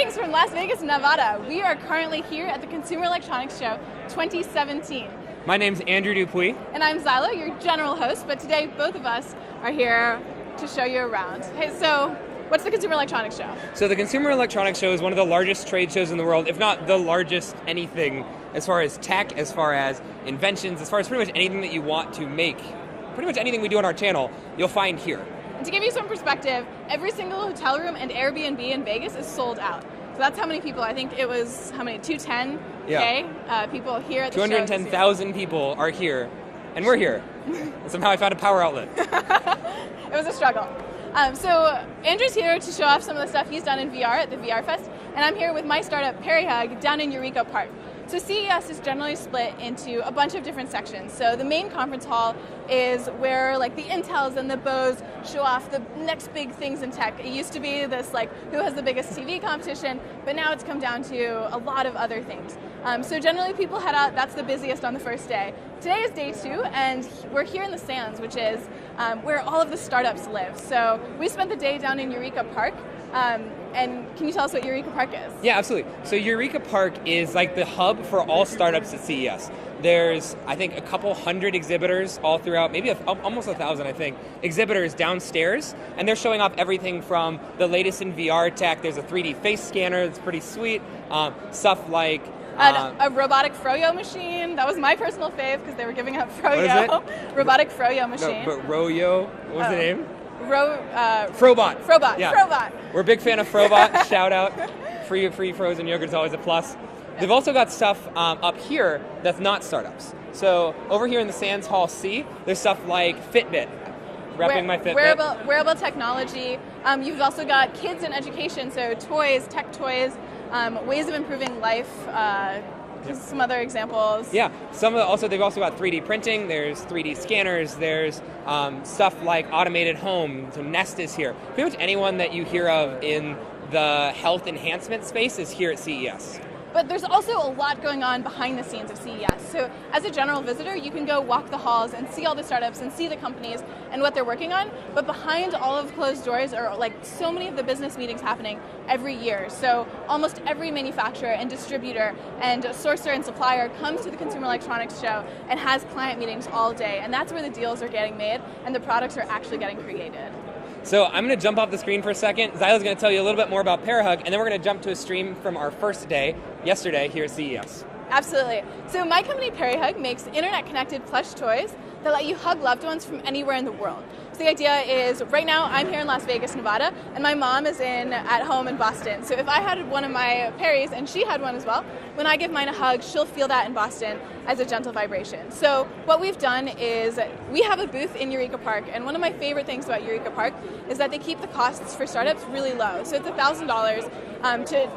Greetings from Las Vegas, Nevada. We are currently here at the Consumer Electronics Show 2017. My name's Andrew Dupuis. And I'm Zyla, your general host, but today both of us are here to show you around. Hey, so what's the Consumer Electronics Show? So the Consumer Electronics Show is one of the largest trade shows in the world, if not the largest anything as far as tech, as far as inventions, as far as pretty much anything that you want to make. Pretty much anything we do on our channel, you'll find here. And to give you some perspective, every single hotel room and Airbnb in Vegas is sold out. So that's how many people, I think it was, 210K people here at the show. 210,000 people are here, and we're here. And somehow I found a power outlet. It was a struggle. So Andrew's here to show off some of the stuff he's done in VR at the VR Fest, and I'm here with my startup, Perihug, down in Eureka Park. So CES is generally split into a bunch of different sections. So the main conference hall is where like the Intels and the Bose show off the next big things in tech. It used to be this like who has the biggest TV competition, but now it's come down to a lot of other things. So generally people head out, that's the busiest on the first day. Today is day 2, and we're here in the Sands, which is where all of the startups live. So we spent the day down in Eureka Park. And can you tell us what Eureka Park is? Yeah, absolutely. So Eureka Park is like the hub for all startups at CES. There's, I think, a couple hundred exhibitors all throughout, maybe almost 1,000, I think, exhibitors downstairs, and they're showing off everything from the latest in VR tech. There's a 3D face scanner that's pretty sweet. Stuff like a robotic froyo machine. That was my personal fave because they were giving out froyo. What is it? Robotic froyo machine. No, but Royo, what was the name? Frobot. Yeah. Frobot. We're a big fan of Frobot. Shout out. Free frozen yogurt is always a plus. They've also got stuff up here that's not startups. So over here in the Sands Hall C, there's stuff like Fitbit. Repping my Fitbit. Wearable technology. You've also got kids in education, so toys, tech toys, ways of improving life. Some other examples. Yeah, they've also got 3D printing, there's 3D scanners, there's stuff like automated home, so Nest is here. Pretty much anyone that you hear of in the health enhancement space is here at CES. But there's also a lot going on behind the scenes of CES. So as a general visitor, you can go walk the halls and see all the startups and see the companies and what they're working on. But behind all of closed doors are like so many of the business meetings happening every year. So almost every manufacturer and distributor and sourcer and supplier comes to the Consumer Electronics Show and has client meetings all day. And that's where the deals are getting made and the products are actually getting created. So I'm going to jump off the screen for a second. Zyla's going to tell you a little bit more about Perihug, and then we're going to jump to a stream from our first day, yesterday, here at CES. Absolutely. So my company, Perihug, makes internet-connected plush toys that let you hug loved ones from anywhere in the world. So the idea is, right now, I'm here in Las Vegas, Nevada, and my mom is at home in Boston. So if I had one of my Perrys, and she had one as well, when I give mine a hug, she'll feel that in Boston as a gentle vibration. So what we've done is, we have a booth in Eureka Park, and one of my favorite things about Eureka Park is that they keep the costs for startups really low. So it's $1,000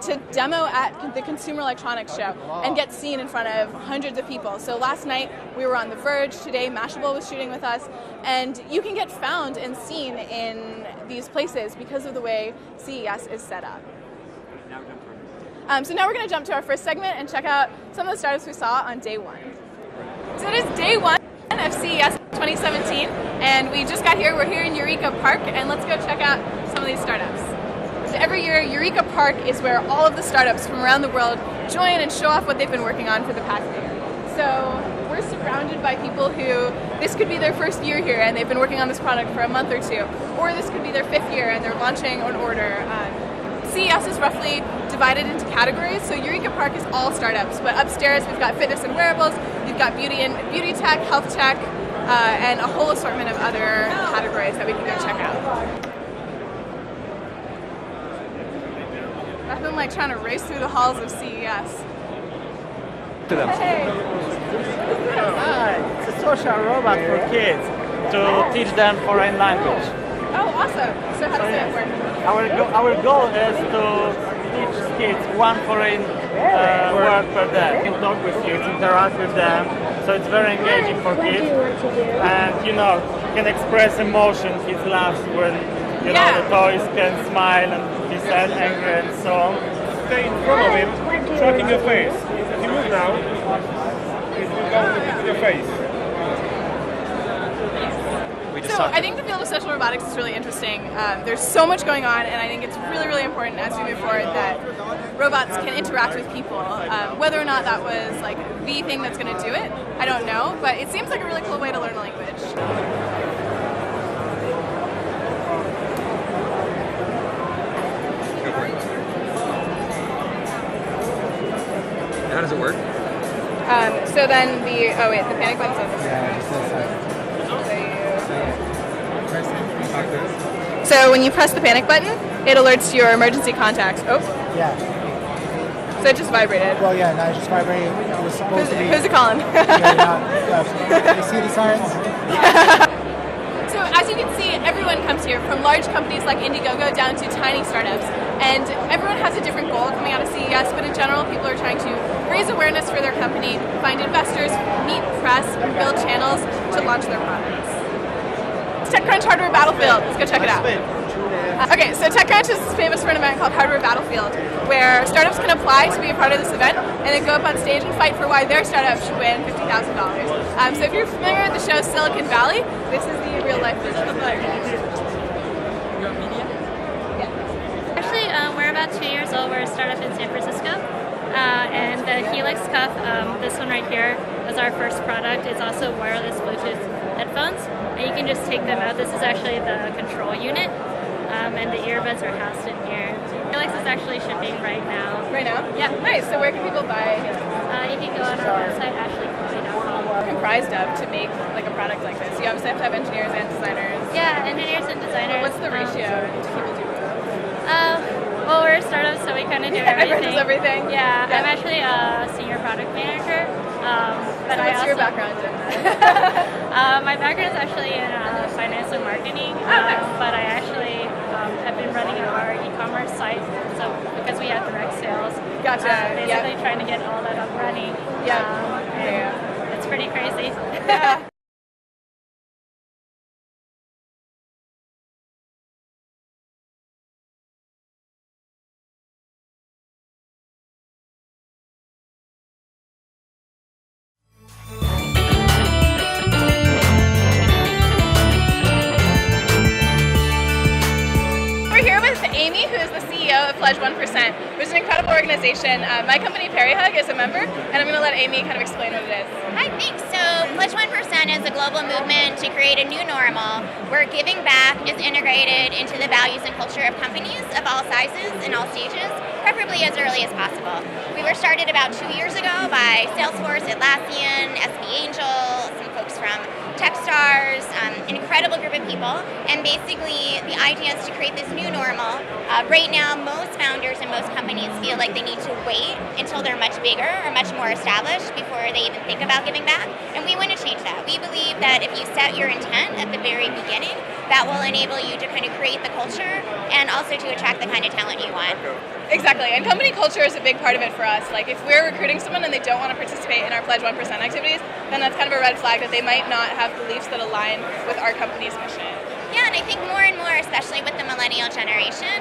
to demo at the Consumer Electronics Show and get seen in front of hundreds of people. So last night we were on The Verge, today Mashable was shooting with us, and you can get found and seen in these places because of the way CES is set up. So now we're going to jump to our first segment and check out some of the startups we saw on day 1. So it is day 1 of CES 2017, and we just got here. We're here in Eureka Park, and let's go check out some of these startups. So every year, Eureka Park is where all of the startups from around the world join and show off what they've been working on for the past year. So we're surrounded by people who, this could be their first year here and they've been working on this product for a month or 2, or this could be their 5th year and they're launching an order. CES is roughly divided into categories, so Eureka Park is all startups, but upstairs we've got fitness and wearables, we've got beauty tech, health tech, and a whole assortment of other categories that we can go check out. I've been like trying to race through the halls of CES. Hey. It's a social robot for kids to teach them foreign language. Oh, awesome. So how does it work? Our goal is to teach kids one foreign word per day. You can talk with kids, interact with them, so it's very engaging for kids. And you can express emotion. Kids laugh when the toys can smile and be sad, angry, and so on. Stay in front of him, tracking your face. If you move now, it will go with your face. So So I think the field of social robotics is really interesting. There's so much going on, and I think it's really, really important as we move forward that robots can interact with people. Whether or not that was like the thing that's going to do it, I don't know, but it seems like a really cool way to learn a language. How does it work? So then the panic button's on this side. So when you press the panic button, it alerts your emergency contacts. Oh. Yeah. So it just vibrated. Well, yeah, no, it's just vibrating. It was supposed to be. Who's it calling? You see the sirens? So as you can see, everyone comes here, from large companies like Indiegogo down to tiny startups. And everyone has a different goal coming out of CES, but in general, people are trying to raise awareness for their company, find investors, meet press, and build channels to launch their products. TechCrunch Hardware Battlefield. Let's go check it out. Okay, so TechCrunch is famous for an event called Hardware Battlefield, where startups can apply to be a part of this event and then go up on stage and fight for why their startup should win $50,000. So if you're familiar with the show Silicon Valley, this is the real-life version of that. Actually, we're about 2 years old. We're a startup in San Francisco. And the Helix Cuff, this one right here, is our first product. It's also wireless Bluetooth headphones. And you can just take them out. This is actually the control unit. And the earbuds are housed in here. Helix is actually shipping right now. Right now? Yeah. Nice. So where can people buy Helix? You can go on our website, ashleycoffee.com. Comprised of to make like a product like this? You obviously have to have engineers and designers. Yeah, engineers and designers. What's the ratio to people do both? Well, we're a startup, so we kind of do everything. Everyone does everything? Yeah, I'm actually a senior product manager. But so what's your background in that? My background is actually in finance and marketing, but I actually have been running our e-commerce site, so because we have direct sales. Gotcha. Basically trying to get all that up running. Yeah. It's pretty crazy. Yeah. Amy, who is the CEO of Pledge 1%, which is an incredible organization. My company, Perryhug, is a member, and I'm going to let Amy kind of explain what it is. Hi, thanks. So Pledge 1% is a global movement to create a new normal where giving back is integrated into the values and culture of companies of all sizes and all stages, preferably as early as possible. We were started about 2 years ago by Salesforce, Atlassian, SB Angel, some folks from Techstars, an incredible group of people, and basically the idea is to create this new normal. Right now, most founders and most companies feel like they need to wait until they're much bigger or much more established before they even think about giving back, and we want to change that. We believe that if you set your intent at the very beginning, that will enable you to kind of create the culture and also to attract the kind of talent you want. Exactly, and company culture is a big part of it for us. Like if we're recruiting someone and they don't want to participate in our Pledge 1% activities, then that's kind of a red flag that they might not have beliefs that align with our company's mission. Yeah, and I think more and more, especially with the millennial generation,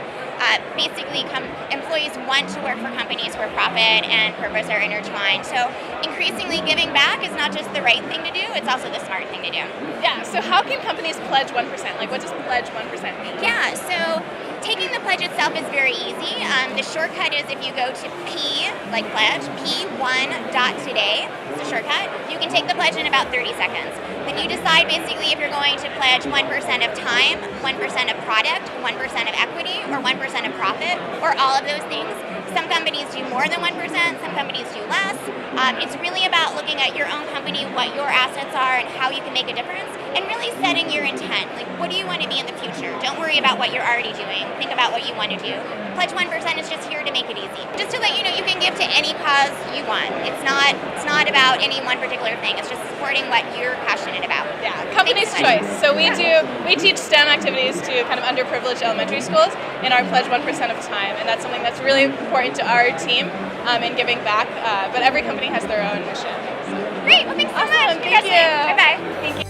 basically employees want to work for companies where profit and purpose are intertwined. So increasingly giving back is not just the right thing to do, it's also the smart thing to do. Yeah, so how can companies pledge 1%? Like what does pledge 1% mean? Yeah, so taking the pledge itself is very easy. The shortcut is if you go to P, like pledge, P1.today, it's a shortcut. You can take the pledge in about 30 seconds. Then you decide basically if you're going to pledge 1% of time, 1% of product, 1% of equity, or 1% of profit, or all of those things. Some companies do more than 1%, some companies do less. It's really about looking at your own company, what your assets are, and how you can make a difference, and really setting your intent. Like, what do you want to be in the future? Don't worry about what you're already doing. Think about what you want to do. Pledge 1% is just here to make it easy. Just to let you know, you can give to any cause you want. It's not about any one particular thing. It's just supporting what you're passionate about. Yeah, company's choice. So we teach STEM activities to kind of underprivileged elementary schools in our Pledge 1% of time, and that's something that's really important to our team in giving back. But every company has their own mission. So. Great. Well, thanks so much. Thank you. Bye-bye. Thank you.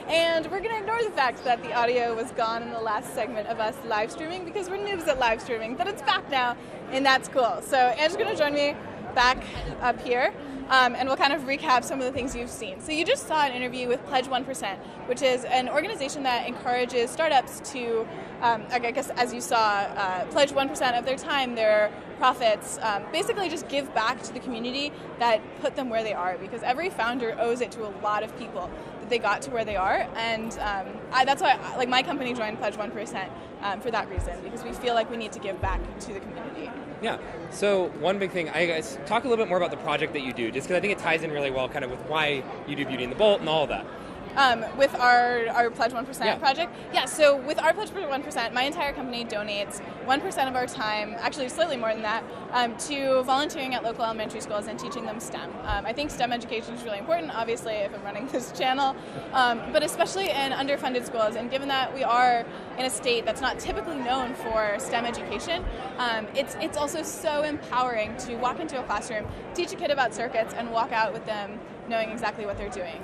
And we're going to ignore ignore the fact that the audio was gone in the last segment of us live streaming because we're noobs at live streaming, but it's back now, and that's cool. So Andrew's going to join me back up here, and we'll kind of recap some of the things you've seen. So you just saw an interview with Pledge 1%, which is an organization that encourages startups to, I guess as you saw, pledge 1% of their time, their profits, basically just give back to the community that put them where they are, because every founder owes it to a lot of people that they got to where they are, and that's why like my company joined Pledge 1% for that reason, because we feel like we need to give back to the community. Yeah, so one big thing, I guess, talk a little bit more about the project that you do, just because I think it ties in really well kind of with why you do Beauty in the Bolt and all of that. With our Pledge 1% project? Yeah, so with our Pledge 1%, my entire company donates 1% of our time, actually slightly more than that, to volunteering at local elementary schools and teaching them STEM. I think STEM education is really important, obviously, if I'm running this channel, but especially in underfunded schools. And given that we are in a state that's not typically known for STEM education, it's also so empowering to walk into a classroom, teach a kid about circuits, and walk out with them knowing exactly what they're doing.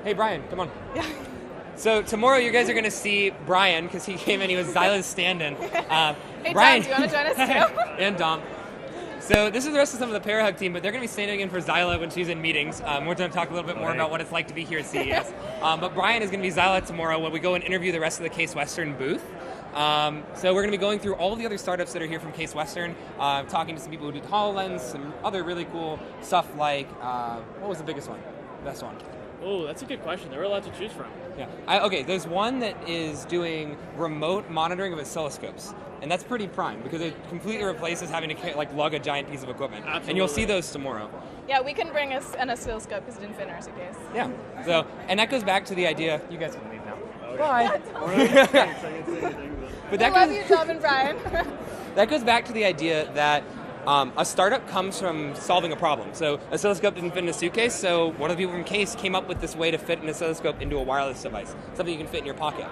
Hey, Brian, come on. Yeah. So tomorrow you guys are going to see Brian, because he came in, he was Zyla's stand-in. Hey, Brian, Tom, do you want to join us too? And Dom. So this is the rest of some of the Parahug team, but they're going to be standing in for Zyla when she's in meetings. We're going to talk a little bit more about what it's like to be here at CES. But Brian is going to be Zyla tomorrow when we go and interview the rest of the Case Western booth. So we're going to be going through all of the other startups that are here from Case Western, talking to some people who do HoloLens, some other really cool stuff like, what was the biggest one? Best one? Oh, that's a good question. There are a lot to choose from. Yeah. Okay, there's one that is doing remote monitoring of oscilloscopes, and that's pretty prime because it completely replaces having to like lug a giant piece of equipment. Absolutely. And you'll see those tomorrow. Yeah, we couldn't bring us an oscilloscope because it didn't fit in our suitcase. Yeah. So, and that goes back to the idea. You guys can leave now. Okay. Bye. But I love you, Dom and Brian. That goes back to the idea that a startup comes from solving a problem. So oscilloscope didn't fit in a suitcase, so one of the people from Case came up with this way to fit an oscilloscope into a wireless device, something you can fit in your pocket.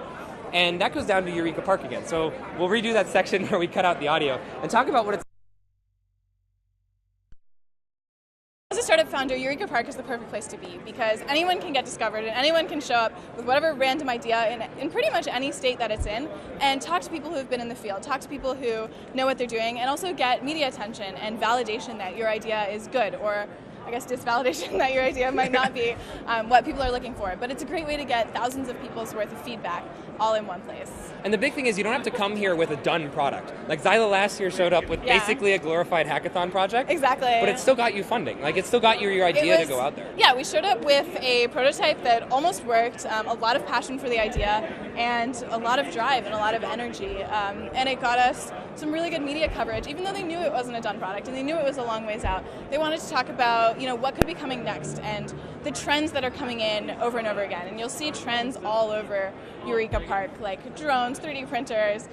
And that goes down to Eureka Park again. So we'll redo that section where we cut out the audio and talk about what it's. As a startup founder, Eureka Park is the perfect place to be because anyone can get discovered and anyone can show up with whatever random idea in pretty much any state that it's in and talk to people who have been in the field, talk to people who know what they're doing, and also get media attention and validation that your idea is good, or I guess disvalidation that your idea might not be what people are looking for. But it's a great way to get thousands of people's worth of feedback all in one place. And the big thing is you don't have to come here with a done product. Like Zyla last year showed up with basically a glorified hackathon project. Exactly. But it still got you funding. Like it still got you your idea to go out there. Yeah, we showed up with a prototype that almost worked, a lot of passion for the idea, and a lot of drive and a lot of energy. And it got us some really good media coverage, even though they knew it wasn't a done product and they knew it was a long ways out. They wanted to talk about, what could be coming next and the trends that are coming in over and over again. And you'll see trends all over Eureka Park, like drones, 3D printers.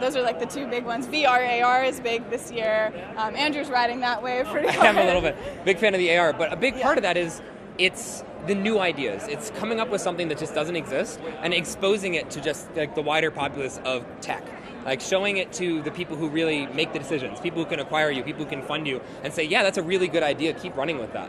Those are like the two big ones. VR, AR is big this year. Andrew's riding that wave pretty hard. I'm a little bit big fan of the AR, but a big part of that is it's the new ideas. It's coming up with something that just doesn't exist and exposing it to just like the wider populace of tech. Like showing it to the people who really make the decisions, people who can acquire you, people who can fund you, and say, yeah, that's a really good idea, keep running with that.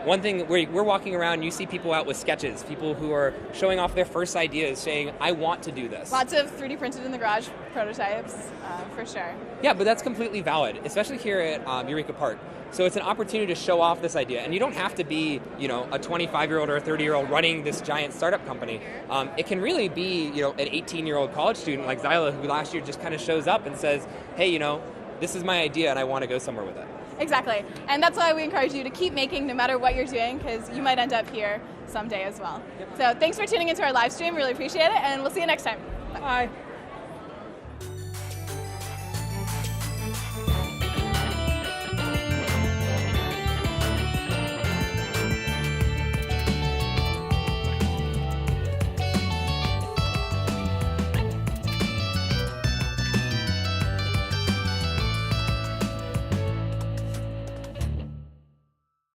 One thing, we're walking around, you see people out with sketches, people who are showing off their first ideas, saying, I want to do this. Lots of 3D printed in the garage prototypes, for sure. Yeah, but that's completely valid, especially here at Eureka Park. So it's an opportunity to show off this idea. And you don't have to be, a 25-year-old or a 30-year-old running this giant startup company. It can really be, an 18-year-old college student like Zyla, who last year just kind of shows up and says, hey, this is my idea and I want to go somewhere with it. Exactly. And that's why we encourage you to keep making no matter what you're doing, because you might end up here someday as well. Yep. So thanks for tuning into our live stream. Really appreciate it, and we'll see you next time. Bye.